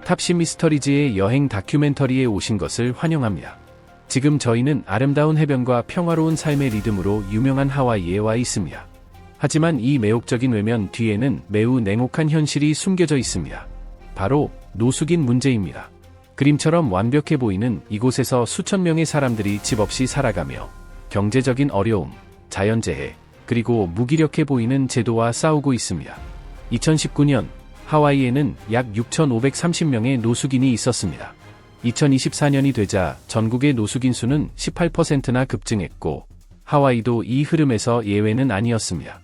탑시 미스터리즈의 여행 다큐멘터리에 오신 것을 환영합니다. 지금 저희는 아름다운 해변과 평화로운 삶의 리듬으로 유명한 하와이에 와 있습니다. 하지만 이 매혹적인 외면 뒤에는 매우 냉혹한 현실이 숨겨져 있습니다. 바로 노숙인 문제입니다. 그림처럼 완벽해 보이는 이곳에서 수천 명의 사람들이 집 없이 살아가며 경제적인 어려움, 자연재해, 그리고 무기력해 보이는 제도와 싸우고 있습니다. 2019년 하와이에는 약 6,530명의 노숙인이 있었습니다. 2024년이 되자 전국의 노숙인 수는 18%나 급증했고 하와이도 이 흐름에서 예외는 아니었습니다.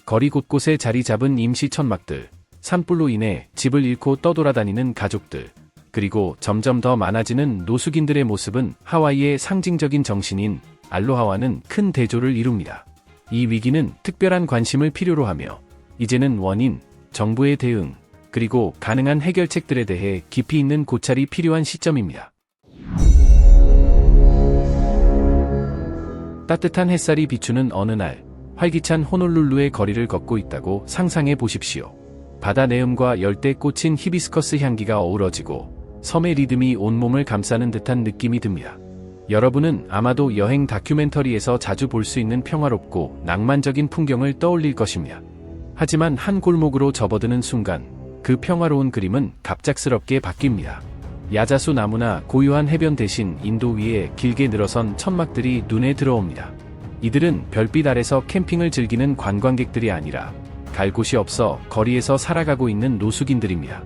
거리 곳곳에 자리 잡은 임시 천막들, 산불로 인해 집을 잃고 떠돌아다니는 가족들, 그리고 점점 더 많아지는 노숙인들의 모습은 하와이의 상징적인 정신인 알로하와는 큰 대조를 이룹니다. 이 위기는 특별한 관심을 필요로 하며 이제는 원인, 정부의 대응, 그리고 가능한 해결책들에 대해 깊이 있는 고찰이 필요한 시점입니다. 따뜻한 햇살이 비추는 어느 날, 활기찬 호놀룰루의 거리를 걷고 있다고 상상해 보십시오. 바다 내음과 열대에 꽂힌 히비스커스 향기가 어우러지고 섬의 리듬이 온몸을 감싸는 듯한 느낌이 듭니다. 여러분은 아마도 여행 다큐멘터리에서 자주 볼 수 있는 평화롭고 낭만적인 풍경을 떠올릴 것입니다. 하지만 한 골목으로 접어드는 순간 그 평화로운 그림은 갑작스럽게 바뀝니다. 야자수 나무나 고요한 해변 대신 인도 위에 길게 늘어선 천막들이 눈에 들어옵니다. 이들은 별빛 아래서 캠핑을 즐기는 관광객들이 아니라 갈 곳이 없어 거리에서 살아가고 있는 노숙인들입니다.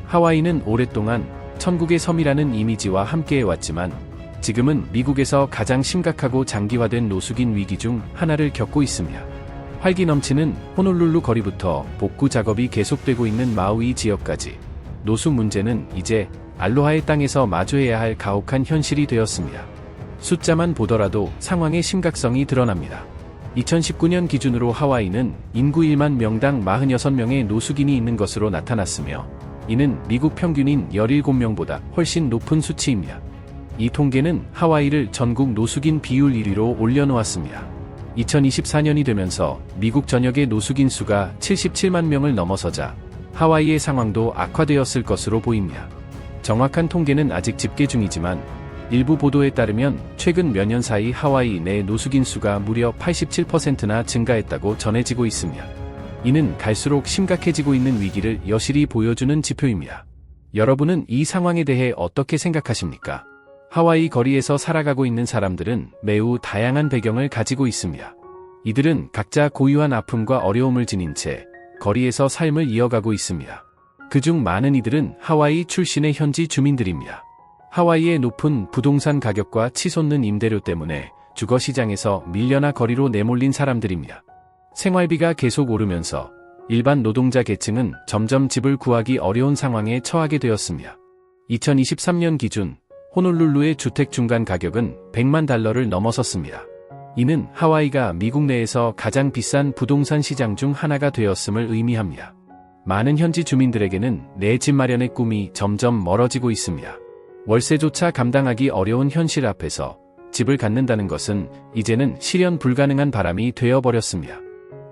하와이는 오랫동안 천국의 섬이라는 이미지와 함께해왔지만 지금은 미국에서 가장 심각하고 장기화된 노숙인 위기 중 하나를 겪고 있습니다. 활기 넘치는 호놀룰루 거리부터 복구 작업이 계속되고 있는 마우이 지역까지 노숙 문제는 이제 알로하의 땅에서 마주해야 할 가혹한 현실이 되었습니다. 숫자만 보더라도 상황의 심각성이 드러납니다. 2019년 기준으로 하와이는 인구 1만 명당 46명의 노숙인이 있는 것으로 나타났으며 이는 미국 평균인 17명보다 훨씬 높은 수치입니다. 이 통계는 하와이를 전국 노숙인 비율 1위로 올려놓았습니다. 2024년이 되면서 미국 전역의 노숙인 수가 77만 명을 넘어서자 하와이의 상황도 악화되었을 것으로 보입니다. 정확한 통계는 아직 집계 중이지만 일부 보도에 따르면 최근 몇 년 사이 하와이 내 노숙인 수가 무려 87%나 증가했다고 전해지고 있습니다. 이는 갈수록 심각해지고 있는 위기를 여실히 보여주는 지표입니다. 여러분은 이 상황에 대해 어떻게 생각하십니까? 하와이 거리에서 살아가고 있는 사람들은 매우 다양한 배경을 가지고 있습니다. 이들은 각자 고유한 아픔과 어려움을 지닌 채 거리에서 삶을 이어가고 있습니다. 그중 많은 이들은 하와이 출신의 현지 주민들입니다. 하와이의 높은 부동산 가격과 치솟는 임대료 때문에 주거 시장에서 밀려나 거리로 내몰린 사람들입니다. 생활비가 계속 오르면서 일반 노동자 계층은 점점 집을 구하기 어려운 상황에 처하게 되었습니다. 2023년 기준 호놀룰루의 주택 중간 가격은 100만 달러를 넘어섰습니다. 이는 하와이가 미국 내에서 가장 비싼 부동산 시장 중 하나가 되었음을 의미합니다. 많은 현지 주민들에게는 내 집 마련의 꿈이 점점 멀어지고 있습니다. 월세조차 감당하기 어려운 현실 앞에서 집을 갖는다는 것은 이제는 실현 불가능한 바람이 되어버렸습니다.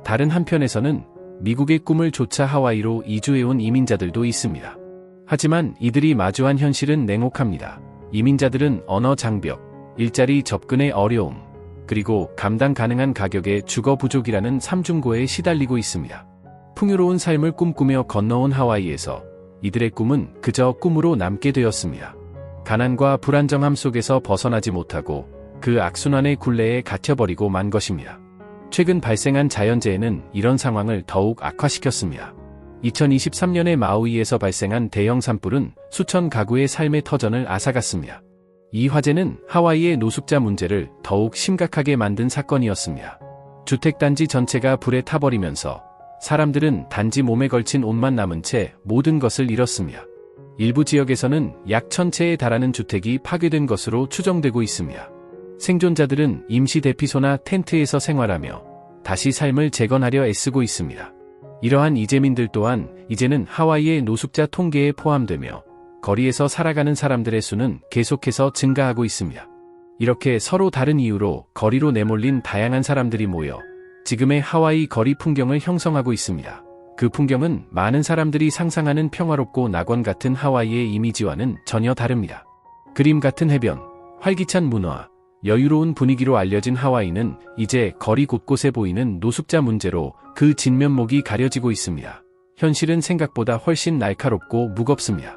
다른 한편에서는 미국의 꿈을 좇아 하와이로 이주해온 이민자들도 있습니다. 하지만 이들이 마주한 현실은 냉혹합니다. 이민자들은 언어 장벽, 일자리 접근의 어려움, 그리고 감당 가능한 가격의 주거 부족이라는 삼중고에 시달리고 있습니다. 풍요로운 삶을 꿈꾸며 건너온 하와이에서 이들의 꿈은 그저 꿈으로 남게 되었습니다. 가난과 불안정함 속에서 벗어나지 못하고 그 악순환의 굴레에 갇혀버리고 만 것입니다. 최근 발생한 자연재해는 이런 상황을 더욱 악화시켰습니다. 2023년에 마우이에서 발생한 대형 산불은 수천 가구의 삶의 터전을 앗아갔습니다. 이 화재는 하와이의 노숙자 문제를 더욱 심각하게 만든 사건이었습니다. 주택단지 전체가 불에 타버리면서 사람들은 단지 몸에 걸친 옷만 남은 채 모든 것을 잃었습니다. 일부 지역에서는 약 1000채에 달하는 주택이 파괴된 것으로 추정되고 있습니다. 생존자들은 임시 대피소나 텐트에서 생활하며 다시 삶을 재건하려 애쓰고 있습니다. 이러한 이재민들 또한 이제는 하와이의 노숙자 통계에 포함되며 거리에서 살아가는 사람들의 수는 계속해서 증가하고 있습니다. 이렇게 서로 다른 이유로 거리로 내몰린 다양한 사람들이 모여 지금의 하와이 거리 풍경을 형성하고 있습니다. 그 풍경은 많은 사람들이 상상하는 평화롭고 낙원 같은 하와이의 이미지와는 전혀 다릅니다. 그림 같은 해변, 활기찬 문화, 여유로운 분위기로 알려진 하와이는 이제 거리 곳곳에 보이는 노숙자 문제로 그 진면목이 가려지고 있습니다. 현실은 생각보다 훨씬 날카롭고 무겁습니다.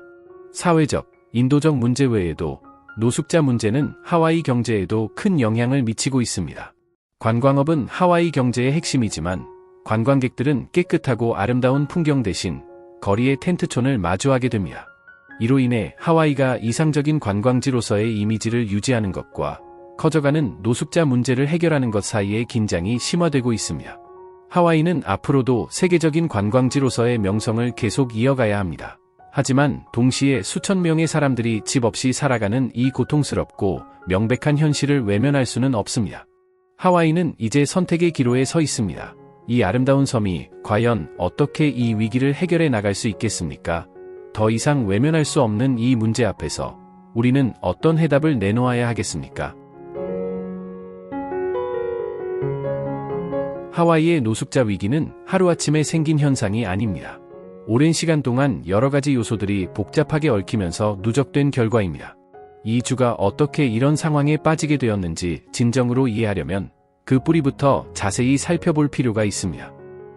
사회적, 인도적 문제 외에도 노숙자 문제는 하와이 경제에도 큰 영향을 미치고 있습니다. 관광업은 하와이 경제의 핵심이지만 관광객들은 깨끗하고 아름다운 풍경 대신 거리의 텐트촌을 마주하게 됩니다. 이로 인해 하와이가 이상적인 관광지로서의 이미지를 유지하는 것과 커져가는 노숙자 문제를 해결하는 것 사이의 긴장이 심화되고 있습니다. 하와이는 앞으로도 세계적인 관광지로서의 명성을 계속 이어가야 합니다. 하지만 동시에 수천 명의 사람들이 집 없이 살아가는 이 고통스럽고 명백한 현실을 외면할 수는 없습니다. 하와이는 이제 선택의 기로에 서 있습니다. 이 아름다운 섬이 과연 어떻게 이 위기를 해결해 나갈 수 있겠습니까? 더 이상 외면할 수 없는 이 문제 앞에서 우리는 어떤 해답을 내놓아야 하겠습니까? 하와이의 노숙자 위기는 하루아침에 생긴 현상이 아닙니다. 오랜 시간 동안 여러 가지 요소들이 복잡하게 얽히면서 누적된 결과입니다. 이 주가 어떻게 이런 상황에 빠지게 되었는지 진정으로 이해하려면 그 뿌리부터 자세히 살펴볼 필요가 있습니다.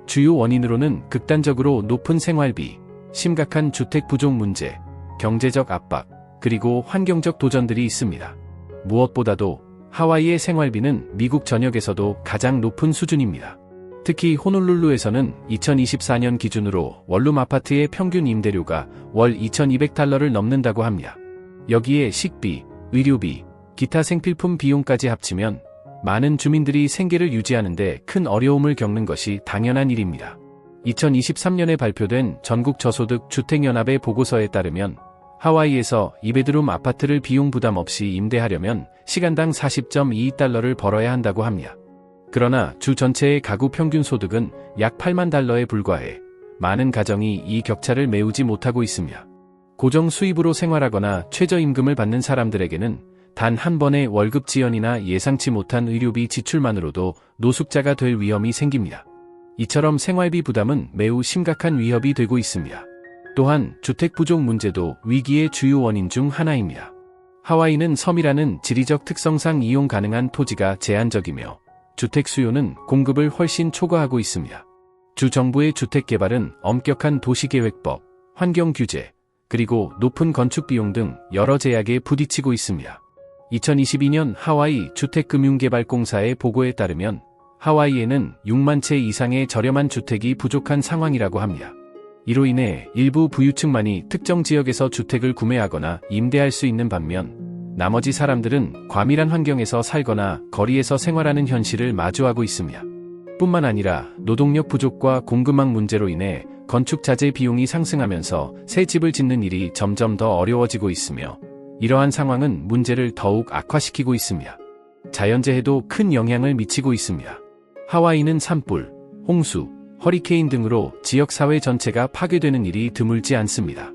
주요 원인으로는 극단적으로 높은 생활비, 심각한 주택 부족 문제, 경제적 압박, 그리고 환경적 도전들이 있습니다. 무엇보다도 하와이의 생활비는 미국 전역에서도 가장 높은 수준입니다. 특히 호놀룰루에서는 2024년 기준으로 원룸 아파트의 평균 임대료가 월 2,200달러를 넘는다고 합니다. 여기에 식비, 의료비, 기타 생필품 비용까지 합치면 많은 주민들이 생계를 유지하는데 큰 어려움을 겪는 것이 당연한 일입니다. 2023년에 발표된 전국 저소득 주택연합의 보고서에 따르면 하와이에서 2베드룸 아파트를 비용 부담 없이 임대하려면 시간당 40.22달러를 벌어야 한다고 합니다. 그러나 주 전체의 가구 평균 소득은 약 8만 달러에 불과해 많은 가정이 이 격차를 메우지 못하고 있습니다. 고정 수입으로 생활하거나 최저임금을 받는 사람들에게는 단 한 번의 월급 지연이나 예상치 못한 의료비 지출만으로도 노숙자가 될 위험이 생깁니다. 이처럼 생활비 부담은 매우 심각한 위협이 되고 있습니다. 또한 주택 부족 문제도 위기의 주요 원인 중 하나입니다. 하와이는 섬이라는 지리적 특성상 이용 가능한 토지가 제한적이며 주택 수요는 공급을 훨씬 초과하고 있습니다. 주 정부의 주택 개발은 엄격한 도시계획법, 환경 규제, 그리고 높은 건축 비용 등 여러 제약에 부딪히고 있습니다. 2022년 하와이 주택금융개발공사의 보고에 따르면 하와이에는 6만 채 이상의 저렴한 주택이 부족한 상황이라고 합니다. 이로 인해 일부 부유층만이 특정 지역에서 주택을 구매하거나 임대할 수 있는 반면 나머지 사람들은 과밀한 환경에서 살거나 거리에서 생활하는 현실을 마주하고 있습니다. 뿐만 아니라 노동력 부족과 공급망 문제로 인해 건축 자재 비용이 상승하면서 새 집을 짓는 일이 점점 더 어려워지고 있으며 이러한 상황은 문제를 더욱 악화시키고 있습니다. 자연재해도 큰 영향을 미치고 있습니다. 하와이는 산불, 홍수, 허리케인 등으로 지역사회 전체가 파괴되는 일이 드물지 않습니다.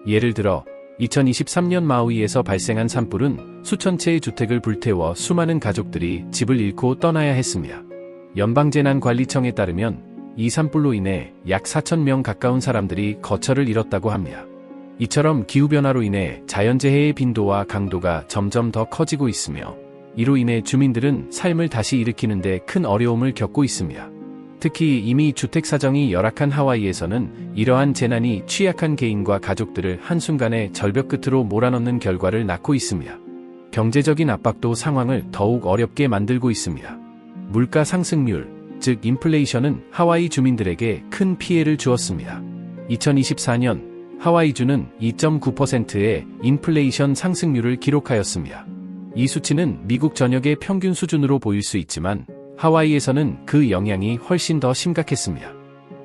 예를 들어 2023년 마우이에서 발생한 산불은 수천 채의 주택을 불태워 수많은 가족들이 집을 잃고 떠나야 했습니다. 연방재난관리청에 따르면 이 산불로 인해 약 4,000명 가까운 사람들이 거처를 잃었다고 합니다. 이처럼 기후변화로 인해 자연재해의 빈도와 강도가 점점 더 커지고 있으며 이로 인해 주민들은 삶을 다시 일으키는데 큰 어려움을 겪고 있습니다. 특히 이미 주택 사정이 열악한 하와이에서는 이러한 재난이 취약한 개인과 가족들을 한순간에 절벽 끝으로 몰아넣는 결과를 낳고 있습니다. 경제적인 압박도 상황을 더욱 어렵게 만들고 있습니다. 물가 상승률, 즉 인플레이션은 하와이 주민들에게 큰 피해를 주었습니다. 2024년 하와이주는 2.9%의 인플레이션 상승률을 기록하였습니다. 이 수치는 미국 전역의 평균 수준으로 보일 수 있지만 하와이에서는 그 영향이 훨씬 더 심각했습니다.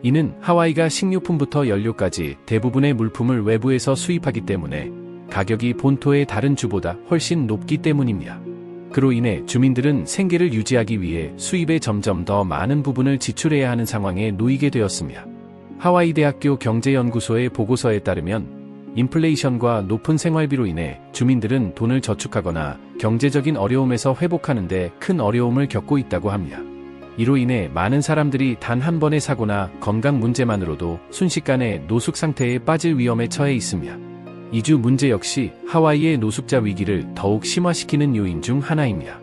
이는 하와이가 식료품부터 연료까지 대부분의 물품을 외부에서 수입하기 때문에 가격이 본토의 다른 주보다 훨씬 높기 때문입니다. 그로 인해 주민들은 생계를 유지하기 위해 수입에 점점 더 많은 부분을 지출해야 하는 상황에 놓이게 되었습니다. 하와이 대학교 경제연구소의 보고서에 따르면 인플레이션과 높은 생활비로 인해 주민들은 돈을 저축하거나 경제적인 어려움에서 회복하는 데 큰 어려움을 겪고 있다고 합니다. 이로 인해 많은 사람들이 단 한 번의 사고나 건강 문제만으로도 순식간에 노숙 상태에 빠질 위험에 처해 있으며, 이주 문제 역시 하와이의 노숙자 위기를 더욱 심화시키는 요인 중 하나입니다.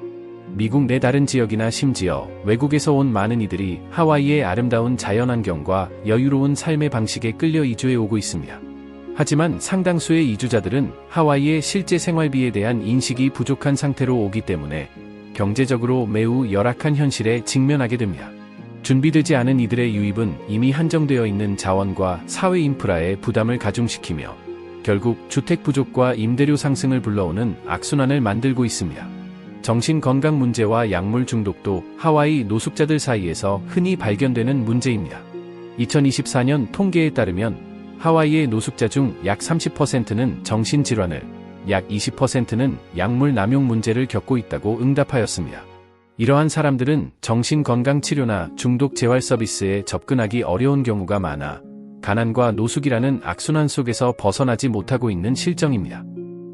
미국 내 다른 지역이나 심지어 외국에서 온 많은 이들이 하와이의 아름다운 자연환경과 여유로운 삶의 방식에 끌려 이주해 오고 있습니다. 하지만 상당수의 이주자들은 하와이의 실제 생활비에 대한 인식이 부족한 상태로 오기 때문에 경제적으로 매우 열악한 현실에 직면하게 됩니다. 준비되지 않은 이들의 유입은 이미 한정되어 있는 자원과 사회 인프라에 부담을 가중시키며 결국 주택 부족과 임대료 상승을 불러오는 악순환을 만들고 있습니다. 정신건강 문제와 약물 중독도 하와이 노숙자들 사이에서 흔히 발견되는 문제입니다. 2024년 통계에 따르면 하와이의 노숙자 중 약 30%는 정신질환을, 약 20%는 약물 남용 문제를 겪고 있다고 응답하였습니다. 이러한 사람들은 정신건강치료나 중독 재활 서비스에 접근하기 어려운 경우가 많아 가난과 노숙이라는 악순환 속에서 벗어나지 못하고 있는 실정입니다.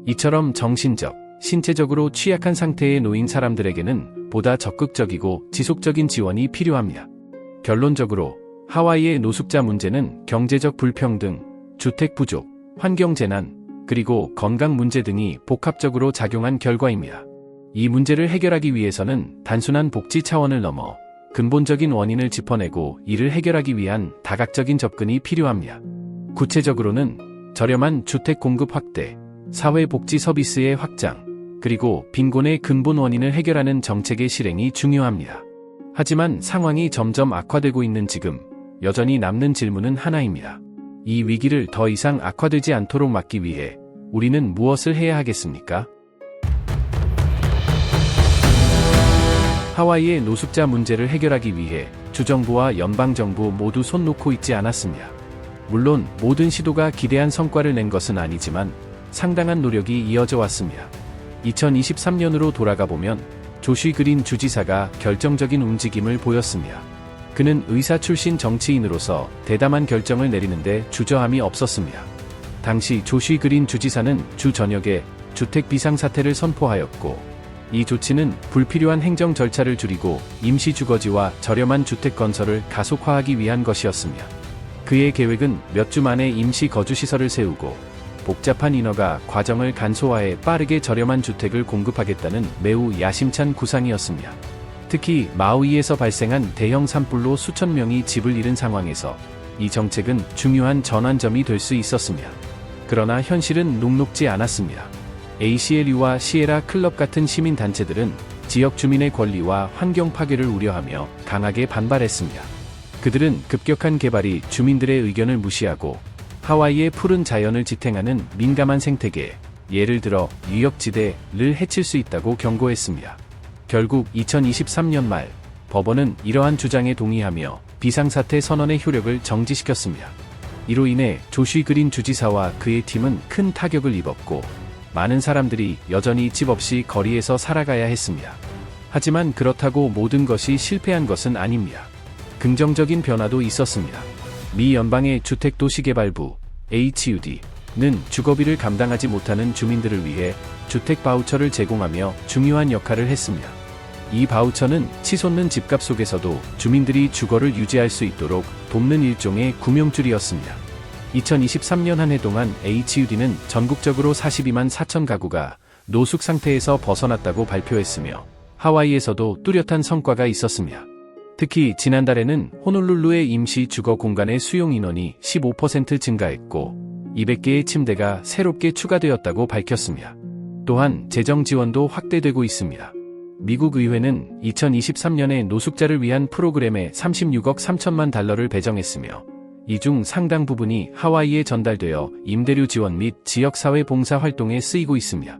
이처럼 정신적, 신체적으로 취약한 상태에 놓인 사람들에게는 보다 적극적이고 지속적인 지원이 필요합니다. 결론적으로 하와이의 노숙자 문제는 경제적 불평등, 주택 부족, 환경재난, 그리고 건강 문제 등이 복합적으로 작용한 결과입니다. 이 문제를 해결하기 위해서는 단순한 복지 차원을 넘어 근본적인 원인을 짚어내고 이를 해결하기 위한 다각적인 접근이 필요합니다. 구체적으로는 저렴한 주택 공급 확대, 사회복지 서비스의 확장, 그리고 빈곤의 근본 원인을 해결하는 정책의 실행이 중요합니다. 하지만 상황이 점점 악화되고 있는 지금, 여전히 남는 질문은 하나입니다. 이 위기를 더 이상 악화되지 않도록 막기 위해 우리는 무엇을 해야 하겠습니까? 하와이의 노숙자 문제를 해결하기 위해 주정부와 연방정부 모두 손 놓고 있지 않았습니다. 물론 모든 시도가 기대한 성과를 낸 것은 아니지만 상당한 노력이 이어져 왔습니다. 2023년으로 돌아가 보면 조쉬 그린 주지사가 결정적인 움직임을 보였습니다. 그는 의사 출신 정치인으로서 대담한 결정을 내리는데 주저함이 없었습니다. 당시 조쉬 그린 주지사는 주 전역에 주택 비상사태를 선포하였고, 이 조치는 불필요한 행정 절차를 줄이고 임시주거지와 저렴한 주택 건설을 가속화하기 위한 것이었습니다. 그의 계획은 몇 주 만에 임시 거주시설을 세우고 복잡한 인허가 과정을 간소화해 빠르게 저렴한 주택을 공급하겠다는 매우 야심찬 구상이었습니다. 특히 마우이에서 발생한 대형 산불로 수천 명이 집을 잃은 상황에서 이 정책은 중요한 전환점이 될 수 있었습니다. 그러나 현실은 녹록지 않았습니다. ACLU와 시에라 클럽 같은 시민단체들은 지역 주민의 권리와 환경 파괴를 우려하며 강하게 반발했습니다. 그들은 급격한 개발이 주민들의 의견을 무시하고 하와이의 푸른 자연을 지탱하는 민감한 생태계, 예를 들어 유역지대를 해칠 수 있다고 경고했습니다. 결국 2023년 말 법원은 이러한 주장에 동의하며 비상사태 선언의 효력을 정지시켰습니다. 이로 인해 조쉬 그린 주지사와 그의 팀은 큰 타격을 입었고 많은 사람들이 여전히 집 없이 거리에서 살아가야 했습니다. 하지만 그렇다고 모든 것이 실패한 것은 아닙니다. 긍정적인 변화도 있었습니다. 미 연방의 주택도시개발부 HUD는 주거비를 감당하지 못하는 주민들을 위해 주택 바우처를 제공하며 중요한 역할을 했습니다. 이 바우처는 치솟는 집값 속에서도 주민들이 주거를 유지할 수 있도록 돕는 일종의 구명줄이었습니다. 2023년 한 해 동안 HUD는 전국적으로 42만 4천 가구가 노숙 상태에서 벗어났다고 발표했으며 하와이에서도 뚜렷한 성과가 있었습니다. 특히 지난달에는 호놀룰루의 임시 주거 공간의 수용 인원이 15% 증가했고 200개의 침대가 새롭게 추가되었다고 밝혔습니다. 또한 재정 지원도 확대되고 있습니다. 미국 의회는 2023년에 노숙자를 위한 프로그램에 36억 3천만 달러를 배정했으며 이 중 상당 부분이 하와이에 전달되어 임대료 지원 및 지역사회 봉사 활동에 쓰이고 있습니다.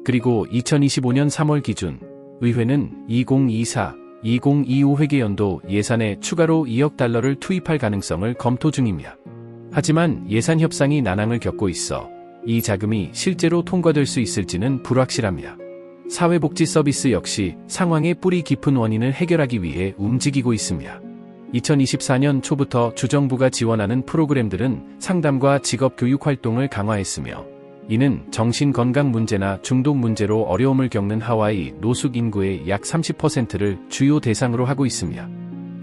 그리고 2025년 3월 기준 의회는 2024-2025 회계연도 예산에 추가로 2억 달러를 투입할 가능성을 검토 중입니다. 하지만 예산 협상이 난항을 겪고 있어 이 자금이 실제로 통과될 수 있을지는 불확실합니다. 사회복지 서비스 역시 상황의 뿌리 깊은 원인을 해결하기 위해 움직이고 있습니다. 2024년 초부터 주정부가 지원하는 프로그램들은 상담과 직업교육 활동을 강화했으며 이는 정신건강 문제나 중독 문제로 어려움을 겪는 하와이 노숙 인구의 약 30%를 주요 대상으로 하고 있습니다.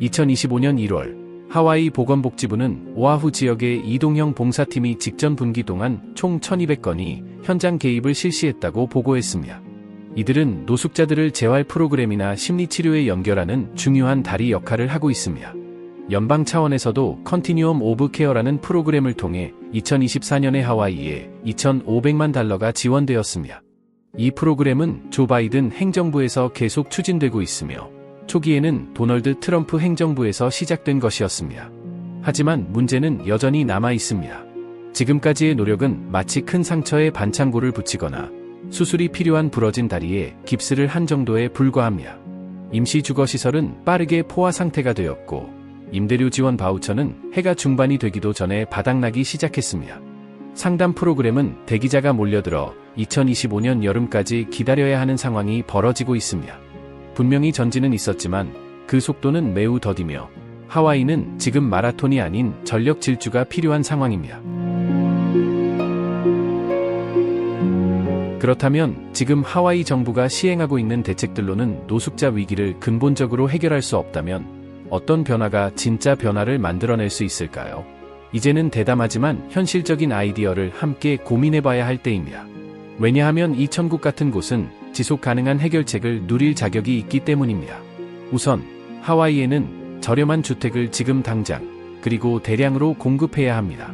2025년 1월 하와이 보건복지부는 오아후 지역의 이동형 봉사팀이 직전 분기 동안 총 1200건이 현장 개입을 실시했다고 보고했습니다. 이들은 노숙자들을 재활 프로그램이나 심리치료에 연결하는 중요한 다리 역할을 하고 있습니다. 연방 차원에서도 컨티뉴엄 오브 케어라는 프로그램을 통해 2024년에 하와이에 2,500만 달러가 지원되었습니다. 이 프로그램은 조 바이든 행정부에서 계속 추진되고 있으며 초기에는 도널드 트럼프 행정부에서 시작된 것이었습니다. 하지만 문제는 여전히 남아 있습니다. 지금까지의 노력은 마치 큰 상처에 반창고를 붙이거나 수술이 필요한 부러진 다리에 깁스를 한 정도에 불과합니다. 임시 주거시설은 빠르게 포화 상태가 되었고 임대료 지원 바우처는 해가 중반이 되기도 전에 바닥나기 시작했습니다. 상담 프로그램은 대기자가 몰려들어 2025년 여름까지 기다려야 하는 상황이 벌어지고 있습니다. 분명히 전진은 있었지만 그 속도는 매우 더디며 하와이는 지금 마라톤이 아닌 전력 질주가 필요한 상황입니다. 그렇다면 지금 하와이 정부가 시행하고 있는 대책들로는 노숙자 위기를 근본적으로 해결할 수 없다면 어떤 변화가 진짜 변화를 만들어낼 수 있을까요? 이제는 대담하지만 현실적인 아이디어를 함께 고민해봐야 할 때입니다. 왜냐하면 이 천국 같은 곳은 지속 가능한 해결책을 누릴 자격이 있기 때문입니다. 우선 하와이에는 저렴한 주택을 지금 당장 그리고 대량으로 공급해야 합니다.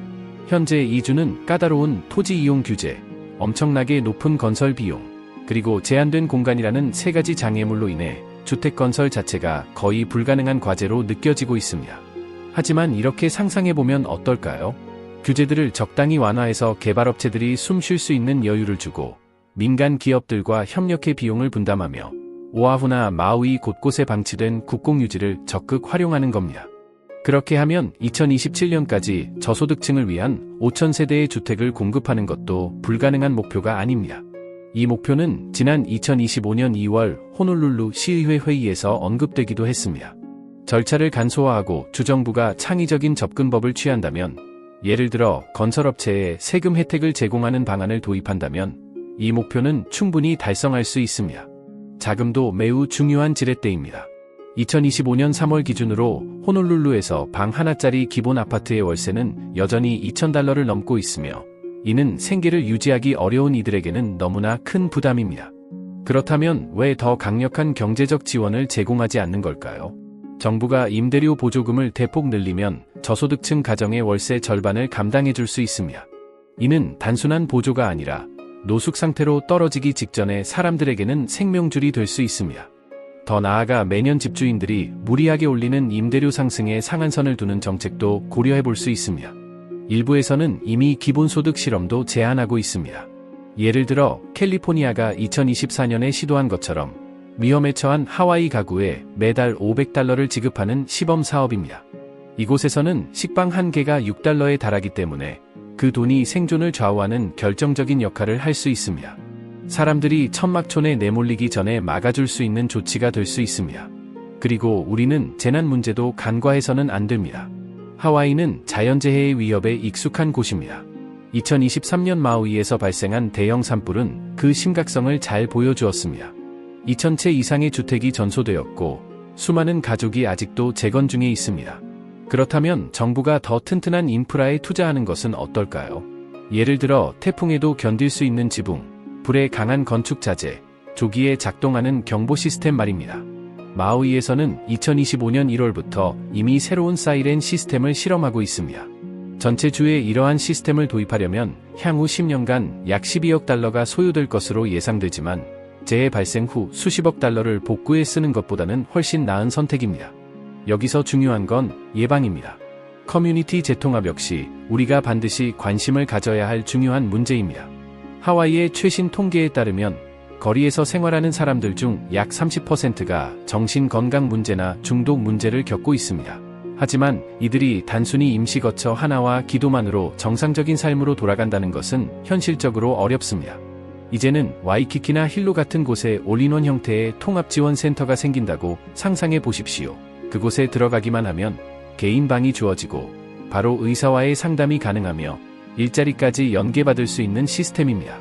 현재 이주는 까다로운 토지 이용 규제, 엄청나게 높은 건설 비용, 그리고 제한된 공간이라는 세 가지 장애물로 인해 주택 건설 자체가 거의 불가능한 과제로 느껴지고 있습니다. 하지만 이렇게 상상해보면 어떨까요? 규제들을 적당히 완화해서 개발업체들이 숨 쉴 수 있는 여유를 주고 민간 기업들과 협력해 비용을 분담하며 오아후나 마우이 곳곳에 방치된 국공유지를 적극 활용하는 겁니다. 그렇게 하면 2027년까지 저소득층을 위한 5,000세대의 주택을 공급하는 것도 불가능한 목표가 아닙니다. 이 목표는 지난 2025년 2월 호놀룰루 시의회 회의에서 언급되기도 했습니다. 절차를 간소화하고 주정부가 창의적인 접근법을 취한다면, 예를 들어 건설업체에 세금 혜택을 제공하는 방안을 도입한다면 이 목표는 충분히 달성할 수 있습니다. 자금도 매우 중요한 지렛대입니다. 2025년 3월 기준으로 호놀룰루에서 방 하나짜리 기본 아파트의 월세는 여전히 $2,000를 넘고 있으며 이는 생계를 유지하기 어려운 이들에게는 너무나 큰 부담입니다. 그렇다면 왜 더 강력한 경제적 지원을 제공하지 않는 걸까요? 정부가 임대료 보조금을 대폭 늘리면 저소득층 가정의 월세 절반을 감당해 줄 수 있습니다. 이는 단순한 보조가 아니라 노숙 상태로 떨어지기 직전에 사람들에게는 생명줄이 될 수 있습니다. 더 나아가 매년 집주인들이 무리하게 올리는 임대료 상승에 상한선을 두는 정책도 고려해 볼 수 있습니다. 일부에서는 이미 기본소득 실험도 제안하고 있습니다. 예를 들어 캘리포니아가 2024년에 시도한 것처럼 위험에 처한 하와이 가구에 매달 $500를 지급하는 시범 사업입니다. 이곳에서는 식빵 한 개가 $6에 달하기 때문에 그 돈이 생존을 좌우하는 결정적인 역할을 할 수 있습니다. 사람들이 천막촌에 내몰리기 전에 막아줄 수 있는 조치가 될 수 있습니다. 그리고 우리는 재난 문제도 간과해서는 안 됩니다. 하와이는 자연재해의 위협에 익숙한 곳입니다. 2023년 마우이에서 발생한 대형 산불은 그 심각성을 잘 보여주었습니다. 2,000채 이상의 주택이 전소되었고 수많은 가족이 아직도 재건 중에 있습니다. 그렇다면 정부가 더 튼튼한 인프라에 투자하는 것은 어떨까요? 예를 들어 태풍에도 견딜 수 있는 지붕, 불에 강한 건축 자재, 조기에 작동하는 경보 시스템 말입니다. 마우이에서는 2025년 1월부터 이미 새로운 사이렌 시스템을 실험하고 있습니다. 전체 주에 이러한 시스템을 도입하려면 향후 10년간 약 $12억 소요될 것으로 예상되지만 재해 발생 후 수십억 달러를 복구에 쓰는 것보다는 훨씬 나은 선택입니다. 여기서 중요한 건 예방입니다. 커뮤니티 재통합 역시 우리가 반드시 관심을 가져야 할 중요한 문제입니다. 하와이의 최신 통계에 따르면 거리에서 생활하는 사람들 중 약 30%가 정신건강 문제나 중독 문제를 겪고 있습니다. 하지만 이들이 단순히 임시거처 하나와 기도만으로 정상적인 삶으로 돌아간다는 것은 현실적으로 어렵습니다. 이제는 와이키키나 힐로 같은 곳에 올인원 형태의 통합지원센터가 생긴다고 상상해 보십시오. 그곳에 들어가기만 하면 개인 방이 주어지고 바로 의사와의 상담이 가능하며 일자리까지 연계받을 수 있는 시스템입니다.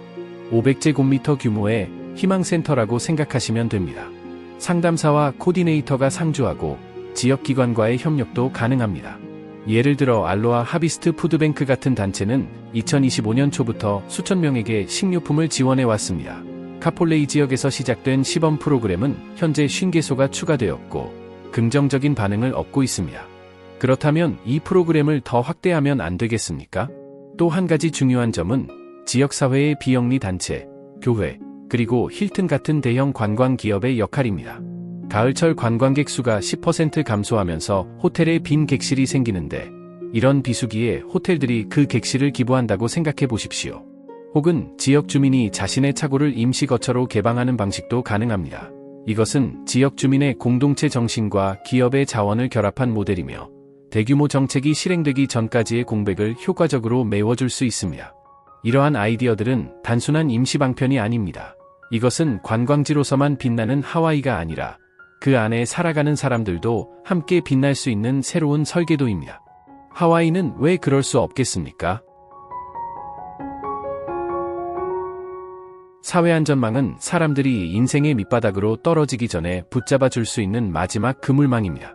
500제곱미터 규모의 희망센터라고 생각하시면 됩니다. 상담사와 코디네이터가 상주하고 지역기관과의 협력도 가능합니다. 예를 들어 알로하 하비스트 푸드뱅크 같은 단체는 2025년 초부터 수천 명에게 식료품을 지원해 왔습니다. 카폴레이 지역에서 시작된 시범 프로그램은 현재 50개소가 추가되었고 긍정적인 반응을 얻고 있습니다. 그렇다면 이 프로그램을 더 확대하면 안 되겠습니까? 또 한 가지 중요한 점은 지역사회의 비영리 단체, 교회, 그리고 힐튼 같은 대형 관광 기업의 역할입니다. 가을철 관광객 수가 10% 감소하면서 호텔에 빈 객실이 생기는데 이런 비수기에 호텔들이 그 객실을 기부한다고 생각해 보십시오. 혹은 지역 주민이 자신의 차고를 임시 거처로 개방하는 방식도 가능합니다. 이것은 지역 주민의 공동체 정신과 기업의 자원을 결합한 모델이며 대규모 정책이 실행되기 전까지의 공백을 효과적으로 메워줄 수 있습니다. 이러한 아이디어들은 단순한 임시 방편이 아닙니다. 이것은 관광지로서만 빛나는 하와이가 아니라 그 안에 살아가는 사람들도 함께 빛날 수 있는 새로운 설계도입니다. 하와이는 왜 그럴 수 없겠습니까? 사회안전망은 사람들이 인생의 밑바닥으로 떨어지기 전에 붙잡아 줄 수 있는 마지막 그물망입니다.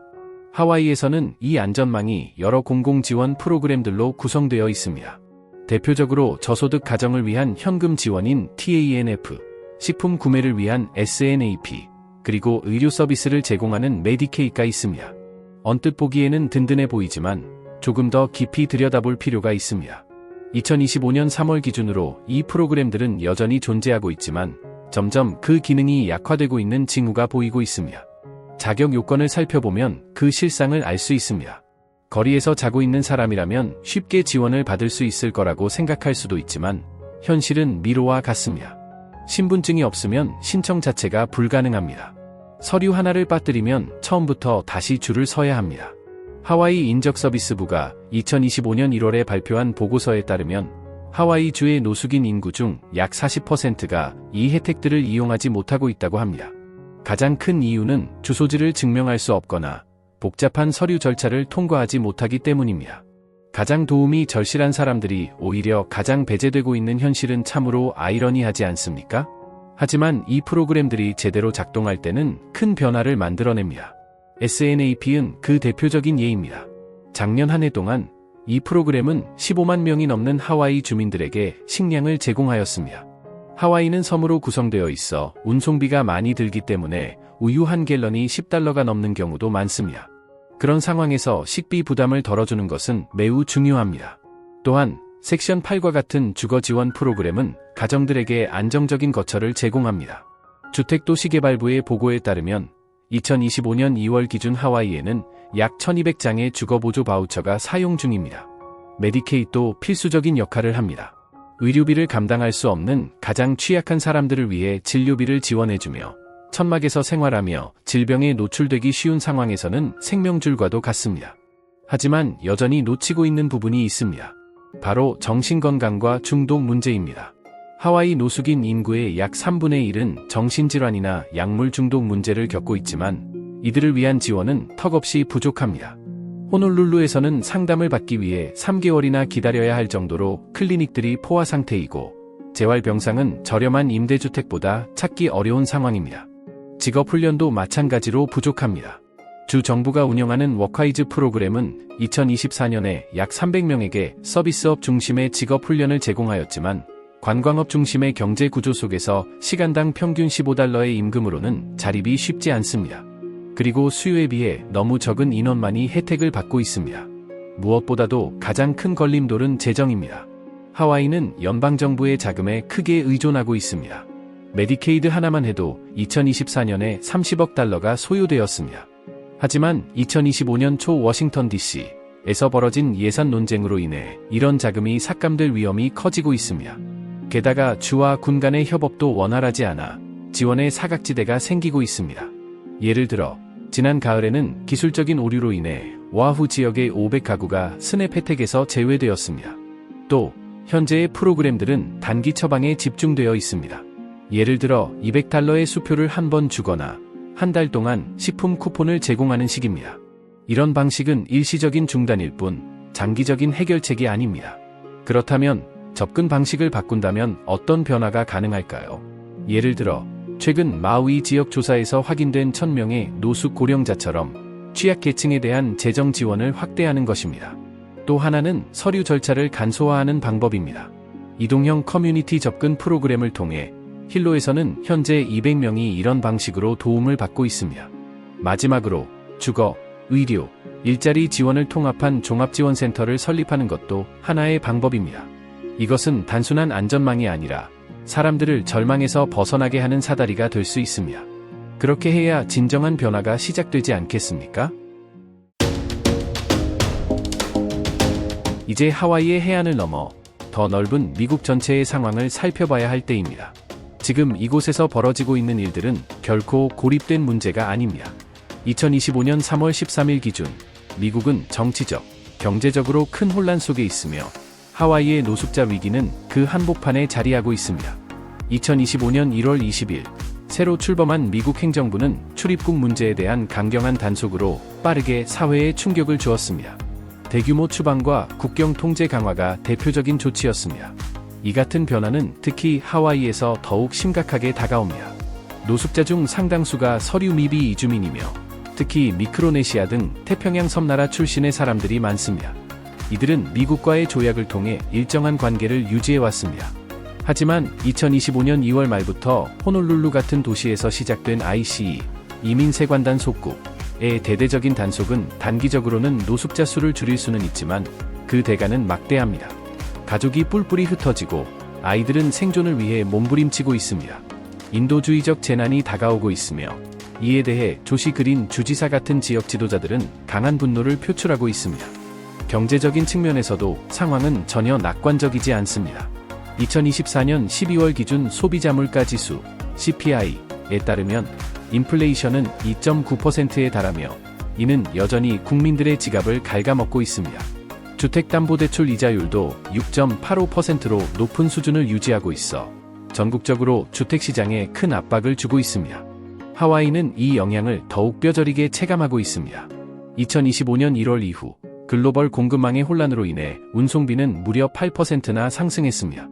하와이에서는 이 안전망이 여러 공공지원 프로그램들로 구성되어 있습니다. 대표적으로 저소득 가정을 위한 현금 지원인 TANF, 식품 구매를 위한 SNAP, 그리고 의료 서비스를 제공하는 메디케이가 있습니다. 언뜻 보기에는 든든해 보이지만 조금 더 깊이 들여다볼 필요가 있습니다. 2025년 3월 기준으로 이 프로그램들은 여전히 존재하고 있지만 점점 그 기능이 약화되고 있는 징후가 보이고 있습니다. 자격 요건을 살펴보면 그 실상을 알 수 있습니다. 거리에서 자고 있는 사람이라면 쉽게 지원을 받을 수 있을 거라고 생각할 수도 있지만 현실은 미로와 같습니다. 신분증이 없으면 신청 자체가 불가능합니다. 서류 하나를 빠뜨리면 처음부터 다시 줄을 서야 합니다. 하와이 인적서비스부가 2025년 1월에 발표한 보고서에 따르면 하와이주의 노숙인 인구 중 약 40%가 이 혜택들을 이용하지 못하고 있다고 합니다. 가장 큰 이유는 주소지를 증명할 수 없거나 복잡한 서류 절차를 통과하지 못하기 때문입니다. 가장 도움이 절실한 사람들이 오히려 가장 배제되고 있는 현실은 참으로 아이러니하지 않습니까? 하지만 이 프로그램들이 제대로 작동할 때는 큰 변화를 만들어냅니다. SNAP은 그 대표적인 예입니다. 작년 한 해 동안 이 프로그램은 15만 명이 넘는 하와이 주민들에게 식량을 제공하였습니다. 하와이는 섬으로 구성되어 있어 운송비가 많이 들기 때문에 우유 한 갤런이 $10가 넘는 경우도 많습니다. 그런 상황에서 식비 부담을 덜어주는 것은 매우 중요합니다. 또한 섹션 8과 같은 주거 지원 프로그램은 가정들에게 안정적인 거처를 제공합니다. 주택도시개발부의 보고에 따르면 2025년 2월 기준 하와이에는 약 1200장의 주거보조 바우처가 사용 중입니다. 메디케이도 필수적인 역할을 합니다. 의료비를 감당할 수 없는 가장 취약한 사람들을 위해 진료비를 지원해주며 천막에서 생활하며 질병에 노출되기 쉬운 상황에서는 생명줄과도 같습니다. 하지만 여전히 놓치고 있는 부분이 있습니다. 바로 정신건강과 중독 문제입니다. 하와이 노숙인 인구의 약 3분의 1은 정신질환이나 약물 중독 문제를 겪고 있지만 이들을 위한 지원은 턱없이 부족합니다. 호놀룰루에서는 상담을 받기 위해 3개월이나 기다려야 할 정도로 클리닉들이 포화 상태이고 재활병상은 저렴한 임대주택보다 찾기 어려운 상황입니다. 직업훈련도 마찬가지로 부족합니다. 주 정부가 운영하는 워카이즈 프로그램은 2024년에 약 300명에게 서비스업 중심의 직업훈련을 제공하였지만 관광업 중심의 경제 구조 속에서 시간당 평균 $15의 임금으로는 자립이 쉽지 않습니다. 그리고 수요에 비해 너무 적은 인원만이 혜택을 받고 있습니다. 무엇보다도 가장 큰 걸림돌은 재정입니다. 하와이는 연방정부의 자금에 크게 의존하고 있습니다. 메디케이드 하나만 해도 2024년에 $30억 소요되었습니다. 하지만 2025년 초 워싱턴 DC에서 벌어진 예산 논쟁으로 인해 이런 자금이 삭감될 위험이 커지고 있습니다. 게다가 주와 군 간의 협업도 원활하지 않아 지원의 사각지대가 생기고 있습니다. 예를 들어 지난 가을에는 기술적인 오류로 인해 오아후 지역의 500가구가 스냅 혜택에서 제외되었습니다. 또 현재의 프로그램들은 단기 처방에 집중되어 있습니다. 예를 들어 $200의 수표를 한 번 주거나 한 달 동안 식품 쿠폰을 제공하는 식입니다. 이런 방식은 일시적인 중단일 뿐 장기적인 해결책이 아닙니다. 그렇다면 접근 방식을 바꾼다면 어떤 변화가 가능할까요? 예를 들어 최근 마우이 지역 조사에서 확인된 1000명의 노숙 고령자처럼 취약계층에 대한 재정 지원을 확대하는 것입니다. 또 하나는 서류 절차를 간소화하는 방법입니다. 이동형 커뮤니티 접근 프로그램을 통해 힐로에서는 현재 200명이 이런 방식으로 도움을 받고 있습니다. 마지막으로 주거, 의료, 일자리 지원을 통합한 종합지원센터를 설립하는 것도 하나의 방법입니다. 이것은 단순한 안전망이 아니라 사람들을 절망에서 벗어나게 하는 사다리가 될 수 있습니다. 그렇게 해야 진정한 변화가 시작되지 않겠습니까? 이제 하와이의 해안을 넘어 더 넓은 미국 전체의 상황을 살펴봐야 할 때입니다. 지금 이곳에서 벌어지고 있는 일들은 결코 고립된 문제가 아닙니다. 2025년 3월 13일 기준 미국은 정치적, 경제적으로 큰 혼란 속에 있으며 하와이의 노숙자 위기는 그 한복판에 자리하고 있습니다. 2025년 1월 20일 새로 출범한 미국 행정부는 출입국 문제에 대한 강경한 단속으로 빠르게 사회에 충격을 주었습니다. 대규모 추방과 국경 통제 강화가 대표적인 조치였습니다. 이 같은 변화는 특히 하와이에서 더욱 심각하게 다가옵니다. 노숙자 중 상당수가 서류 미비 이주민이며 특히 미크로네시아 등 태평양 섬나라 출신의 사람들이 많습니다. 이들은 미국과의 조약을 통해 일정한 관계를 유지해왔습니다. 하지만 2025년 2월 말부터 호놀룰루 같은 도시에서 시작된 ICE, 이민세관단 속국의 대대적인 단속은 단기적으로는 노숙자 수를 줄일 수는 있지만 그 대가는 막대합니다. 가족이 뿔뿔이 흩어지고 아이들은 생존을 위해 몸부림치고 있습니다. 인도주의적 재난이 다가오고 있으며 이에 대해 조시 그린 주지사 같은 지역 지도자들은 강한 분노를 표출하고 있습니다. 경제적인 측면에서도 상황은 전혀 낙관적이지 않습니다. 2024년 12월 기준 소비자 물가 지수 CPI에 따르면 인플레이션은 2.9%에 달하며 이는 여전히 국민들의 지갑을 갉아먹고 있습니다. 주택담보대출 이자율도 6.85%로 높은 수준을 유지하고 있어 전국적으로 주택시장에 큰 압박을 주고 있습니다. 하와이는 이 영향을 더욱 뼈저리게 체감하고 있습니다. 2025년 1월 이후 글로벌 공급망의 혼란으로 인해 운송비는 무려 8%나 상승했습니다.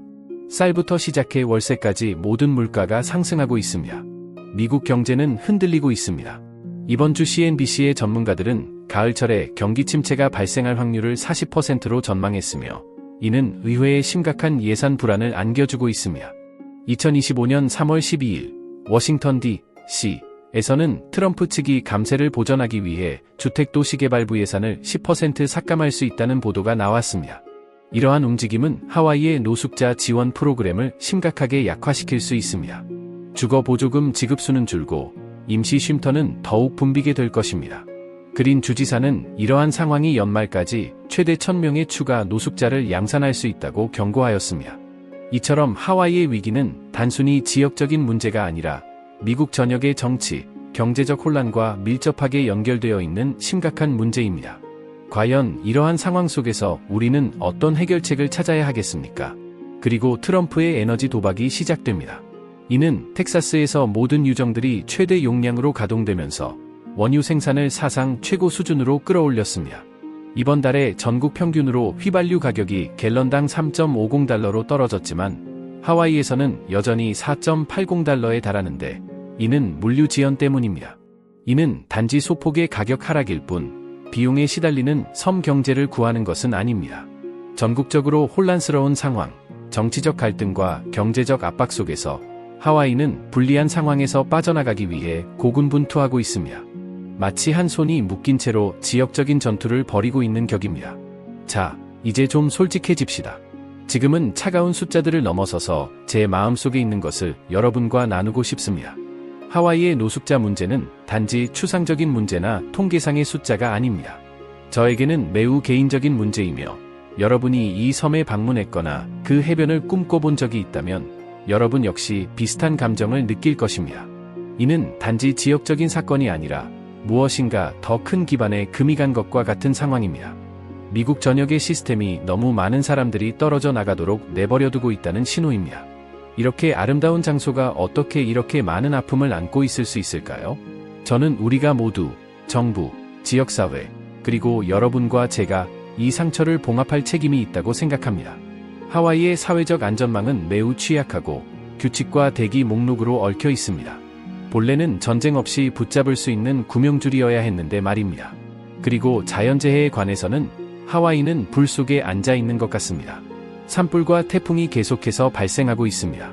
쌀부터 시작해 월세까지 모든 물가가 상승하고 있습니다. 미국 경제는 흔들리고 있습니다. 이번 주 CNBC의 전문가들은 가을철에 경기 침체가 발생할 확률을 40%로 전망했으며 이는 의회의 심각한 예산 불안을 안겨주고 있습니다. 2025년 3월 12일 워싱턴 D.C.에서는 트럼프 측이 감세를 보전하기 위해 주택도시개발부 예산을 10% 삭감할 수 있다는 보도가 나왔습니다. 이러한 움직임은 하와이의 노숙자 지원 프로그램을 심각하게 약화시킬 수 있습니다. 주거보조금 지급수는 줄고 임시 쉼터는 더욱 붐비게 될 것입니다. 그린 주지사는 이러한 상황이 연말까지 최대 1000명의 추가 노숙자를 양산할 수 있다고 경고하였습니다. 이처럼 하와이의 위기는 단순히 지역적인 문제가 아니라 미국 전역의 정치, 경제적 혼란과 밀접하게 연결되어 있는 심각한 문제입니다. 과연 이러한 상황 속에서 우리는 어떤 해결책을 찾아야 하겠습니까? 그리고 트럼프의 에너지 도박이 시작됩니다. 이는 텍사스에서 모든 유정들이 최대 용량으로 가동되면서 원유 생산을 사상 최고 수준으로 끌어올렸습니다. 이번 달에 전국 평균으로 휘발유 가격이 갤런당 3.50달러로 떨어졌지만 하와이에서는 여전히 4.80달러에 달하는데 이는 물류 지연 때문입니다. 이는 단지 소폭의 가격 하락일 뿐 비용에 시달리는 섬 경제를 구하는 것은 아닙니다. 전국적으로 혼란스러운 상황, 정치적 갈등과 경제적 압박 속에서 하와이는 불리한 상황에서 빠져나가기 위해 고군분투하고 있습니다. 마치 한 손이 묶인 채로 지역적인 전투를 벌이고 있는 격입니다. 자, 이제 좀 솔직해집시다. 지금은 차가운 숫자들을 넘어서서 제 마음속에 있는 것을 여러분과 나누고 싶습니다. 하와이의 노숙자 문제는 단지 추상적인 문제나 통계상의 숫자가 아닙니다. 저에게는 매우 개인적인 문제이며 여러분이 이 섬에 방문했거나 그 해변을 꿈꿔본 적이 있다면 여러분 역시 비슷한 감정을 느낄 것입니다. 이는 단지 지역적인 사건이 아니라 무엇인가 더 큰 기반에 금이 간 것과 같은 상황입니다. 미국 전역의 시스템이 너무 많은 사람들이 떨어져 나가도록 내버려두고 있다는 신호입니다. 이렇게 아름다운 장소가 어떻게 이렇게 많은 아픔을 안고 있을 수 있을까요? 저는 우리가 모두, 정부, 지역사회, 그리고 여러분과 제가 이 상처를 봉합할 책임이 있다고 생각합니다. 하와이의 사회적 안전망은 매우 취약하고 규칙과 대기 목록으로 얽혀 있습니다. 본래는 전쟁 없이 붙잡을 수 있는 구명줄이어야 했는데 말입니다. 그리고 자연재해에 관해서는 하와이는 불 속에 앉아 있는 것 같습니다. 산불과 태풍이 계속해서 발생하고 있습니다.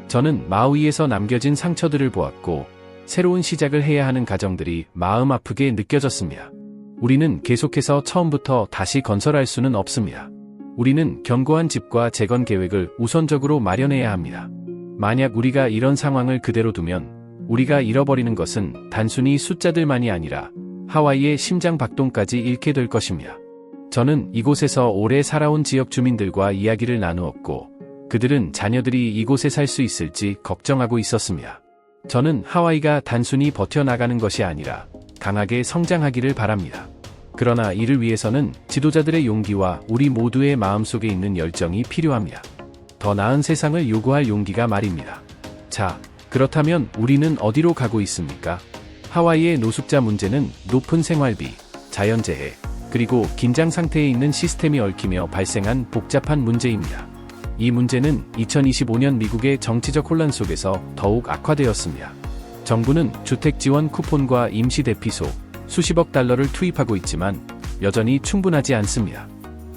저는 마우이에서 남겨진 상처들을 보았고 새로운 시작을 해야 하는 가정들이 마음 아프게 느껴졌습니다. 우리는 계속해서 처음부터 다시 건설할 수는 없습니다. 우리는 견고한 집과 재건 계획을 우선적으로 마련해야 합니다. 만약 우리가 이런 상황을 그대로 두면 우리가 잃어버리는 것은 단순히 숫자들만이 아니라 하와이의 심장 박동까지 잃게 될 것입니다. 저는 이곳에서 오래 살아온 지역 주민들과 이야기를 나누었고 그들은 자녀들이 이곳에 살 수 있을지 걱정하고 있었습니다. 저는 하와이가 단순히 버텨나가는 것이 아니라 강하게 성장하기를 바랍니다. 그러나 이를 위해서는 지도자들의 용기와 우리 모두의 마음속에 있는 열정이 필요합니다. 더 나은 세상을 요구할 용기가 말입니다. 자, 그렇다면 우리는 어디로 가고 있습니까? 하와이의 노숙자 문제는 높은 생활비, 자연재해, 그리고 긴장 상태에 있는 시스템이 얽히며 발생한 복잡한 문제입니다. 이 문제는 2025년 미국의 정치적 혼란 속에서 더욱 악화되었습니다. 정부는 주택 지원 쿠폰과 임시 대피소, 수십억 달러를 투입하고 있지만 여전히 충분하지 않습니다.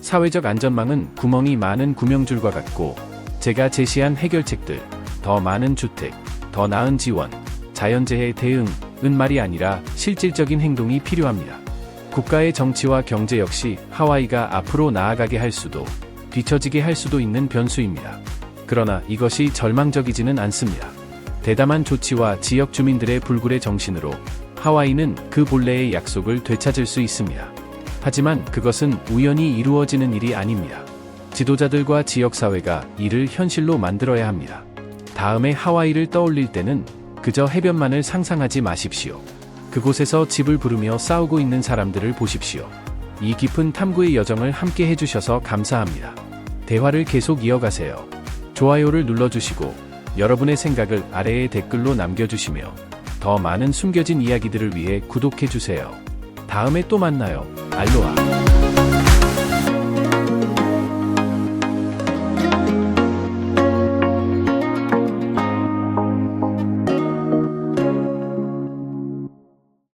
사회적 안전망은 구멍이 많은 구명줄과 같고 제가 제시한 해결책들, 더 많은 주택, 더 나은 지원, 자연재해 대응은 말이 아니라 실질적인 행동이 필요합니다. 국가의 정치와 경제 역시 하와이가 앞으로 나아가게 할 수도 뒤처지게 할 수도 있는 변수입니다. 그러나 이것이 절망적이지는 않습니다. 대담한 조치와 지역 주민들의 불굴의 정신으로 하와이는 그 본래의 약속을 되찾을 수 있습니다. 하지만 그것은 우연히 이루어지는 일이 아닙니다. 지도자들과 지역사회가 이를 현실로 만들어야 합니다. 다음에 하와이를 떠올릴 때는 그저 해변만을 상상하지 마십시오. 그곳에서 집을 부르며 싸우고 있는 사람들을 보십시오. 이 깊은 탐구의 여정을 함께 해주셔서 감사합니다. 대화를 계속 이어가세요. 좋아요를 눌러주시고 여러분의 생각을 아래의 댓글로 남겨주시며 더 많은 숨겨진 이야기들을 위해 구독해주세요. 다음에 또 만나요. 알로하.